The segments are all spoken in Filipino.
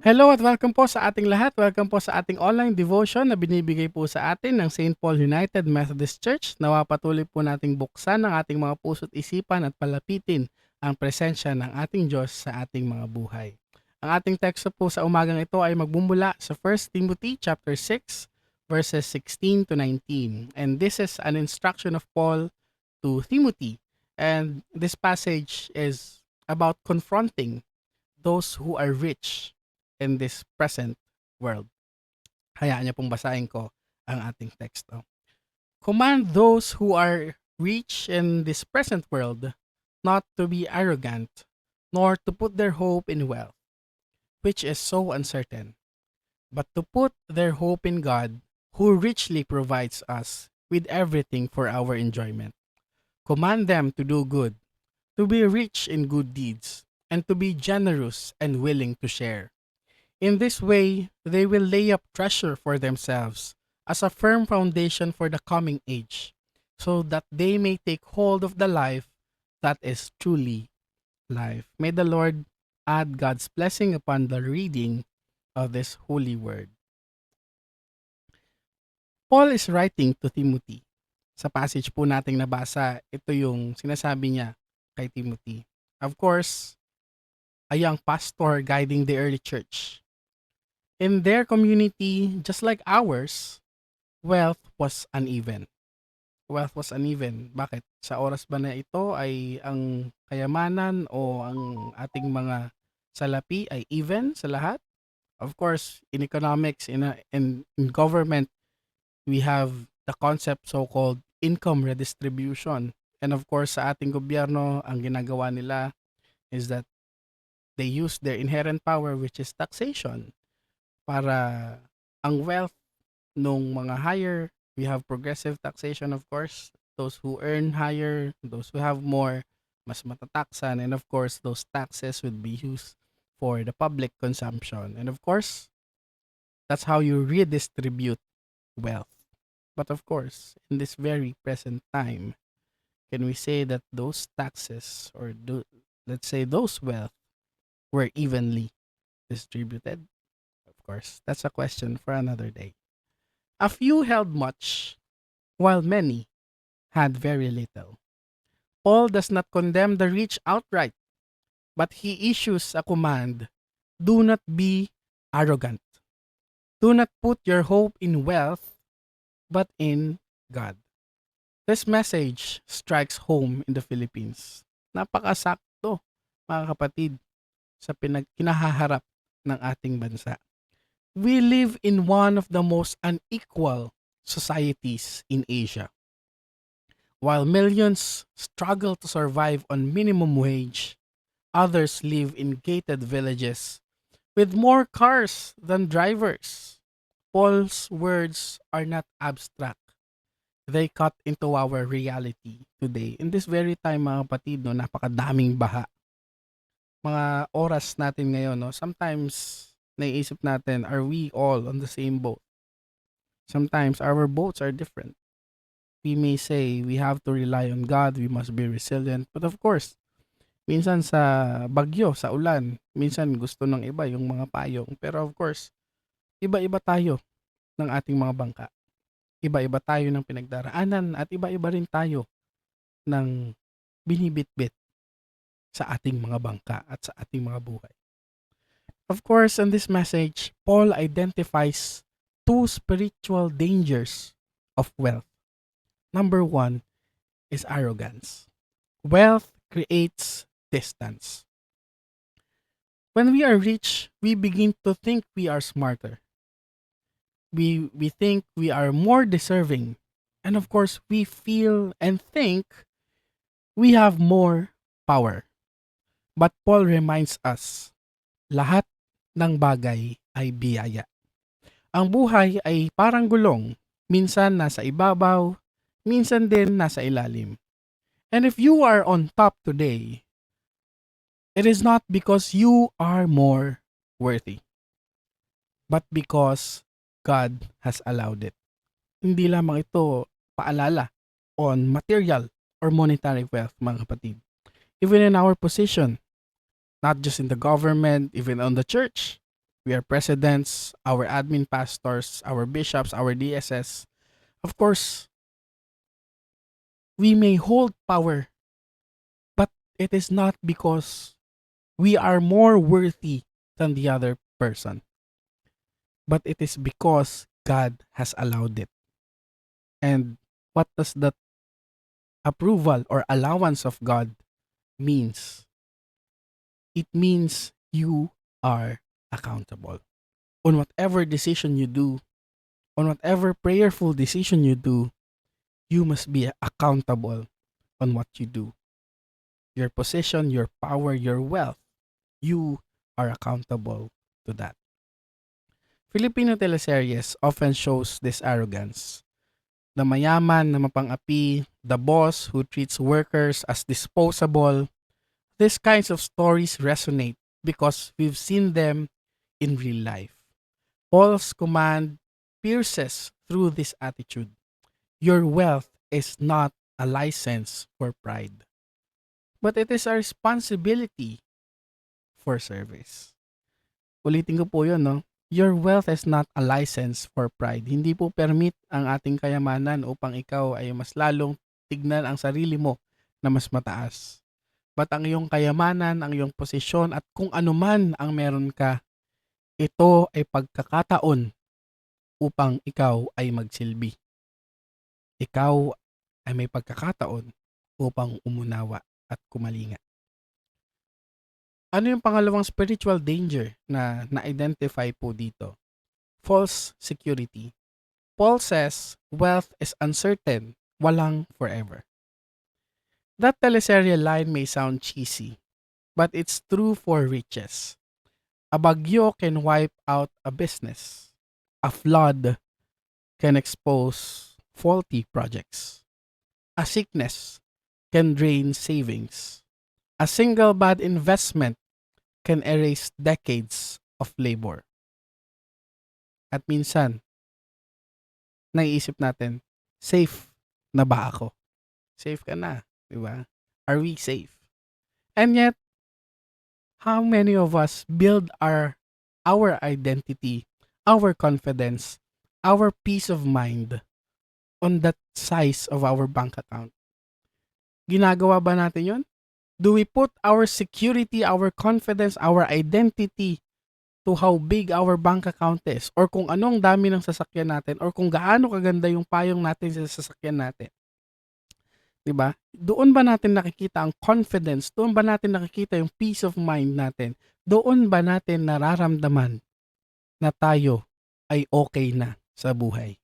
Hello at welcome po sa ating lahat. Welcome po sa ating online devotion na binibigay po sa atin ng St. Paul United Methodist Church. Nawa patuloy po nating buksan ang ating mga puso't isipan at palapitin ang presensya ng ating Diyos sa ating mga buhay. Ang ating teksto po sa umagang ito ay magbumula sa 1 Timothy chapter 6 verses 16 to 19. And this is an instruction of Paul to Timothy. And this passage is about confronting those who are rich in this present world. Hayaan niyo pong basahin ko ang ating teksto. Command those who are rich in this present world not to be arrogant, nor to put their hope in wealth, which is so uncertain, but to put their hope in God, who richly provides us with everything for our enjoyment. Command them to do good, to be rich in good deeds, and to be generous and willing to share. In this way, they will lay up treasure for themselves as a firm foundation for the coming age, so that they may take hold of the life that is truly life. May the Lord add God's blessing upon the reading of this holy word. Paul is writing to Timothy. Sa passage po nating nabasa, ito yung sinasabi niya kay Timothy. Of course, a young pastor guiding the early church. In their community, just like ours, wealth was uneven. Wealth was uneven. Bakit? Sa oras ba na ito ay ang kayamanan o ang ating mga salapi ay even sa lahat? Of course, in economics, in government, we have the concept so-called income redistribution. And of course, sa ating gobyerno, ang ginagawa nila is that they use their inherent power, which is taxation, para ang wealth nung mga higher, we have progressive taxation, of course. Those who earn higher, those who have more, mas matataksan. And of course, those taxes would be used for the public consumption. And of course, that's how you redistribute wealth. But of course, in this very present time, can we say that those taxes or let's say those wealth were evenly distributed? Of course, that's a question for another day. A few held much, while many had very little. Paul does not condemn the rich outright, but he issues a command: do not be arrogant. Do not put your hope in wealth, but in God. This message strikes home in the Philippines. Napakasakto, mga kapatid, sa kinahaharap ng ating bansa. We live in one of the most unequal societies in Asia. While millions struggle to survive on minimum wage, others live in gated villages with more cars than drivers. Paul's words are not abstract. They cut into our reality today. In this very time, mga kapatid, no, napakadaming baha. Mga oras natin ngayon, no, sometimes naiisip natin, are we all on the same boat? Sometimes our boats are different. We may say we have to rely on God, we must be resilient. But of course, minsan sa bagyo, sa ulan, minsan gusto ng iba yung mga payong. Pero of course, iba-iba tayo ng ating mga bangka. Iba-iba tayo ng pinagdaraanan at iba-iba rin tayo ng binibitbit sa ating mga bangka at sa ating mga buhay. Of course, in this message, Paul identifies two spiritual dangers of wealth. Number one is arrogance. Wealth creates distance. When we are rich, we begin to think we are smarter. We think we are more deserving. And of course, we feel and think we have more power. But Paul reminds us, lahat ng bagay ay biyaya. Ang buhay ay parang gulong, minsan nasa ibabaw, minsan din nasa ilalim. And if you are on top today, it is not because you are more worthy, but because God has allowed it. Hindi lamang ito paalala on material or monetary wealth, mga kapatid. Even in our position, not just in the government, even on the church, We are presidents, our admin pastors, our bishops, our DSS. Of course, we may hold power, but it is not because we are more worthy than the other person, but it is because God has allowed it. And what does that approval or allowance of God means? It means you are accountable. On whatever decision you do, on whatever prayerful decision you do, you must be accountable on what you do. Your position, your power, your wealth, you are accountable to that. Filipino teleseries often shows this arrogance. The mayaman na mapang-api, the boss who treats workers as disposable. These kinds of stories resonate because we've seen them in real life. Paul's command pierces through this attitude. Your wealth is not a license for pride, but it is a responsibility for service. Ulitin ko po yun, no? Your wealth is not a license for pride. Hindi po permit ang ating kayamanan upang ikaw ay mas lalong tignan ang sarili mo na mas mataas. But ang iyong kayamanan, ang iyong posisyon at kung ano man ang meron ka, ito ay pagkakataon upang ikaw ay magsilbi. Ikaw ay may pagkakataon upang umunawa at kumalinga. Ano yung pangalawang spiritual danger na na-identify po dito? False security. Paul says, wealth is uncertain, walang forever. That teleserial line may sound cheesy, but it's true for riches. A bagyo can wipe out a business. A flood can expose faulty projects. A sickness can drain savings. A single bad investment can erase decades of labor. At minsan, naiisip natin, safe na ba ako? Safe ka na, di ba? Are we safe? And yet, how many of us build our identity, our confidence, our peace of mind on that size of our bank account? Ginagawa ba natin yun? Do we put our security, our confidence, our identity to how big our bank account is? Or kung anong dami ng sasakyan natin? Or kung gaano kaganda yung payong natin sa sasakyan natin? Diba? Doon ba natin nakikita ang confidence? Doon ba natin nakikita yung peace of mind natin? Doon ba natin nararamdaman na tayo ay okay na sa buhay?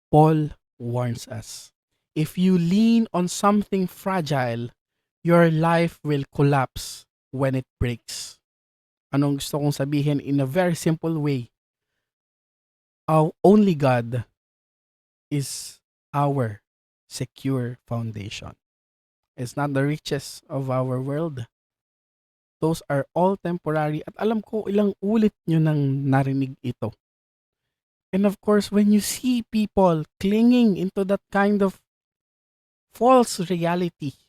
Paul warns us, if you lean on something fragile, your life will collapse when it breaks. Anong gusto kong sabihin in a very simple way? Only God is our secure foundation. It's not the riches of our world. Those are all temporary. At alam ko ilang ulit nyo nang narinig ito. And of course, when you see people clinging into that kind of false reality,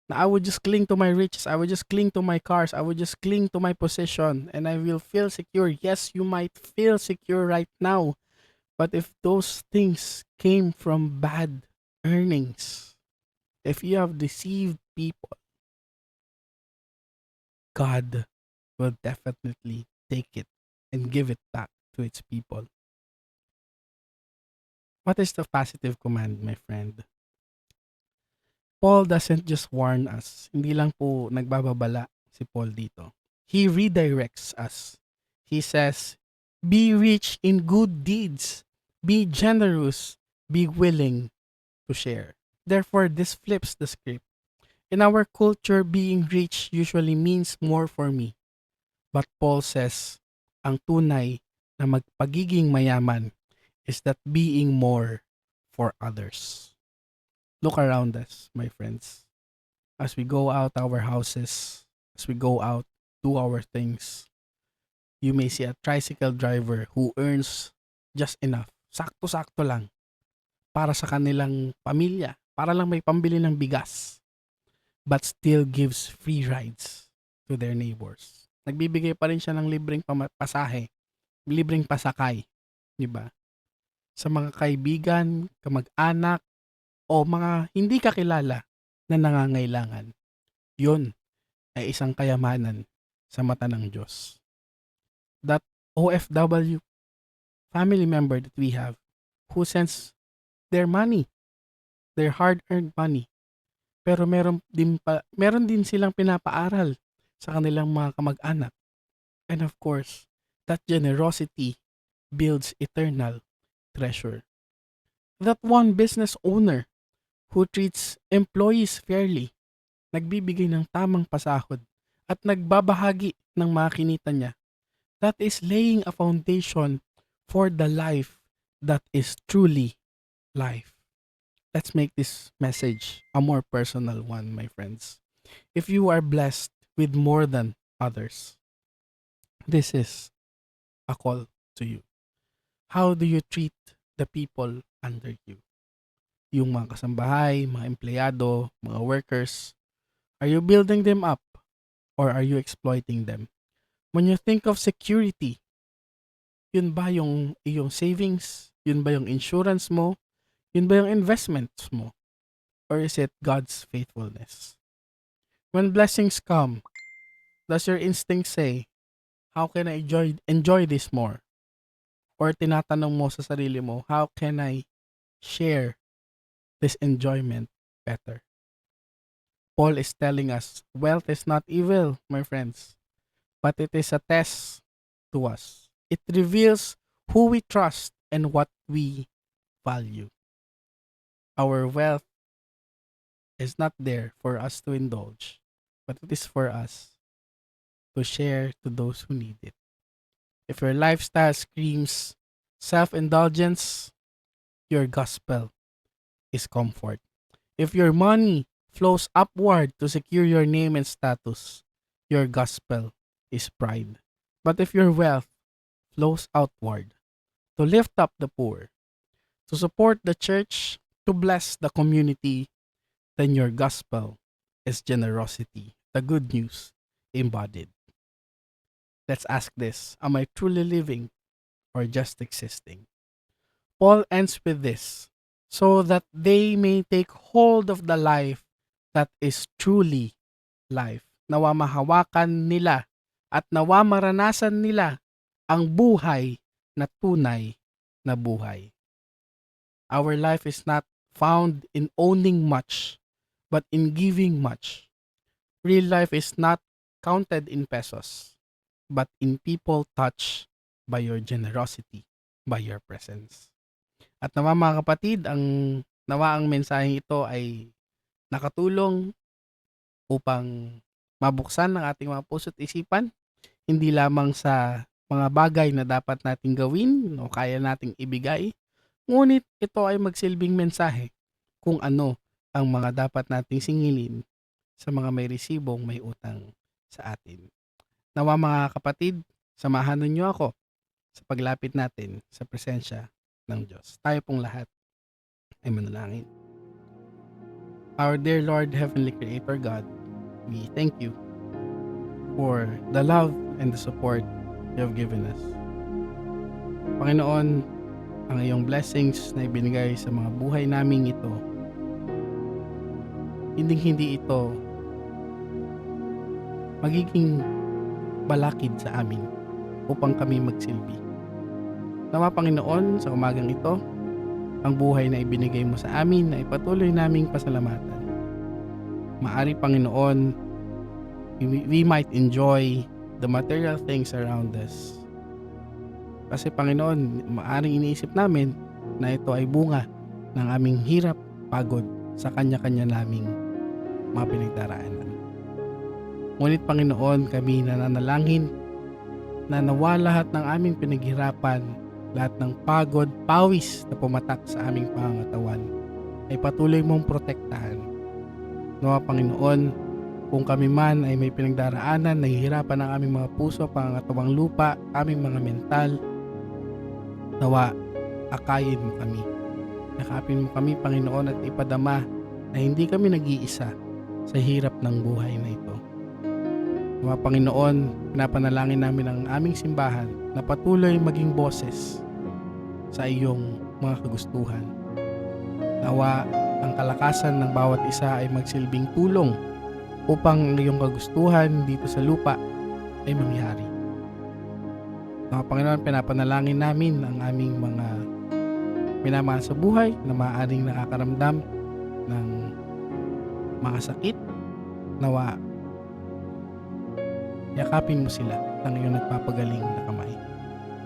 na I would just cling to my riches, I would just cling to my cars, I would just cling to my position, and I will feel secure. Yes, you might feel secure right now, but if those things came from bad earnings, if you have deceived people, God will definitely take it and give it back to its people. What is the positive command, my friend? Paul doesn't just warn us. Hindi lang po nagbababala si Paul dito. He redirects us. He says, be rich in good deeds. Be generous. Be willing to share. Therefore, this flips the script. In our culture, being rich usually means more for me. But Paul says, ang tunay na magpagiging mayaman is that being more for others. Look around us, my friends. As we go out our houses, as we go out, do our things, you may see a tricycle driver who earns just enough, sakto-sakto lang, para sa kanilang pamilya, para lang may pambili ng bigas, but still gives free rides to their neighbors. Nagbibigay pa rin siya ng libreng pasahe, libreng pasakay, 'di ba? Sa mga kaibigan, kamag-anak, o mga hindi kakilala na nangangailangan. 'Yun ay isang kayamanan sa mata ng Diyos. That OFW family member that we have who sends their money, their hard-earned money, pero meron din silang pinapaaral sa kanilang mga kamag-anak. And of course, that generosity builds eternal treasure. That one business owner who treats employees fairly, nagbibigay ng tamang pasahod, at nagbabahagi ng mga kinita niya, that is laying a foundation for the life that is truly life. Let's make this message a more personal one, my friends. If you are blessed with more than others, this is a call to you. How do you treat the people under you? Yung mga kasambahay, mga empleyado, mga workers, are you building them up or are you exploiting them? When you think of security, yun ba yung iyong savings? Yun ba yung insurance mo? Yun ba yung investments mo? Or is it God's faithfulness? When blessings come, does your instinct say, how can I enjoy this more? Or tinatanong mo sa sarili mo, how can I share this enjoyment better? Paul is telling us, wealth is not evil, my friends, but it is a test to us. It reveals who we trust and what we value. Our wealth is not there for us to indulge, but it is for us to share to those who need it. If your lifestyle screams self-indulgence, your gospel is comfort. If your money flows upward to secure your name and status, your gospel is pride. But if your wealth flows outward to lift up the poor, to support the church, to bless the community, then your gospel is generosity, the good news embodied. Let's ask this: am I truly living or just existing? Paul ends with this: so that they may take hold of the life that is truly life. Nawa mahawakan nila at nawa maranasan nila ang buhay na tunay na buhay. Our life is not found in owning much, but in giving much. Real life is not counted in pesos, but in people touched by your generosity, by your presence. At nawa mga kapatid, nawa ang mensaheng ito ay nakatulong upang mabuksan ng ating mga puso't isipan, hindi lamang sa mga bagay na dapat nating gawin o kaya nating ibigay, ngunit ito ay magsilbing mensahe kung ano ang mga dapat nating singilin sa mga may resibong may utang sa atin. Nawa mga kapatid, samahan ninyo ako sa paglapit natin sa presensya ng Diyos. Tayo pong lahat ay manalangin. Our dear Lord, Heavenly Creator God, we thank you for the love and the support you have given us. Panginoon, ang iyong blessings na ibinigay sa mga buhay naming ito, hindi ito magiging balakid sa amin upang kami magsilbi. Nawa Panginoon, sa umagang ito, ang buhay na ibinigay mo sa amin na ipatuloy naming pasalamatan. Maari Panginoon, we might enjoy the material things around us. Kasi Panginoon, maaring iniisip namin na ito ay bunga ng aming hirap, pagod sa kanya-kanya naming mga pinagdaraanan. Ngunit Panginoon, kami nananalangin na nawa lahat ng aming pinaghirapan, lahat ng pagod, pawis na pumatak sa aming pangangatawan ay patuloy mong protektahan. Nawa Panginoon, kung kami man ay may pinagdaraanan, nahihirapan ang aming mga puso, pangangatawang lupa, aming mga mental, nawa akayin mo kami. Yakapin mo kami Panginoon at ipadama na hindi kami nag-iisa sa hirap ng buhay na ito. Mga Panginoon, pinapanalangin namin ang aming simbahan na patuloy maging boses sa iyong mga kagustuhan. Nawa ang kalakasan ng bawat isa ay magsilbing tulong upang ang iyong kagustuhan dito sa lupa ay mangyari. Mga Panginoon, pinapanalangin namin ang aming mga minamahal sa buhay na maaaring nakakaramdam ng mga sakit. Nawa yakapin mo sila ng iyong nagpapagaling na kamay.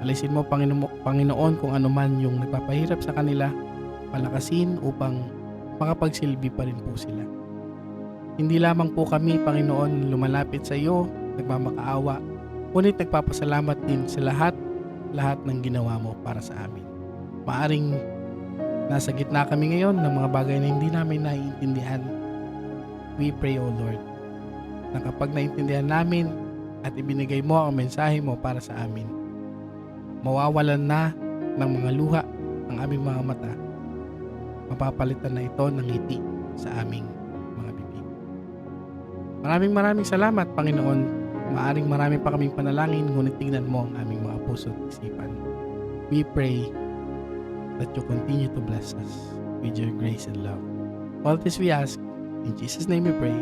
Alisin mo, Panginoon, kung ano man yung nagpapahirap sa kanila, palakasin upang makapagsilbi pa rin po sila. Hindi lamang po kami, Panginoon, lumalapit sa iyo, nagmamakaawa, ngunit nagpapasalamat din sa lahat ng ginawa mo para sa amin. Maaring nasa gitna kami ngayon ng mga bagay na hindi namin naiintindihan. We pray, O Lord, na kapag naintindihan namin at ibinigay mo ang mensahe mo para sa amin, mawawalan na ng mga luha ang aming mga mata, mapapalitan na ito ng ngiti sa aming mga bibig. Maraming salamat, Panginoon. Maaring marami pa kaming panalangin, ngunit tingnan mo ang aming mga puso at isipan. We pray that you continue to bless us with your grace and love. All this we ask, in Jesus' name we pray.